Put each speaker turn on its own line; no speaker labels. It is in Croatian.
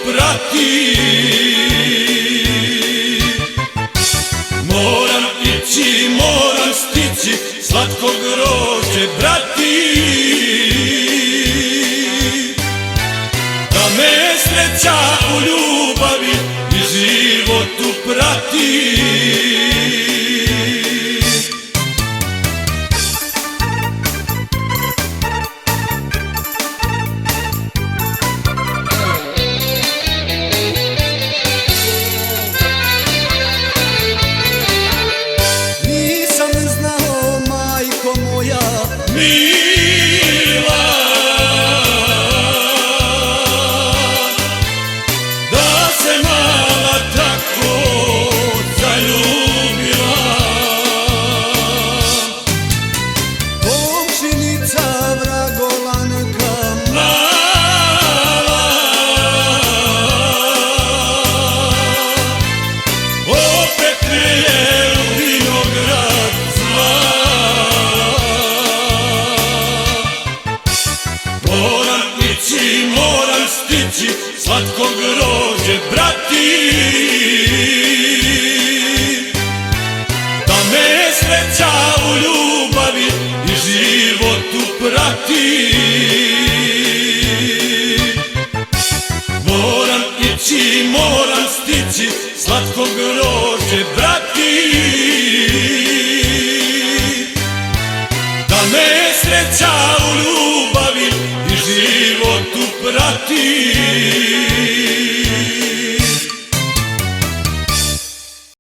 prati. Moram ići, moram stići, slatko grožđe brati, da me sreća u ljubavi i životu prati. Mila, da se mala tako zaljubila.
Komšinica Vragolanka
mala, opet me je u vinograd zvala. Moram ići, moram stići, slatko grožđe brati, da me sreća u ljubavi i životu prati. Moram ići, moram stići, slatko grožđe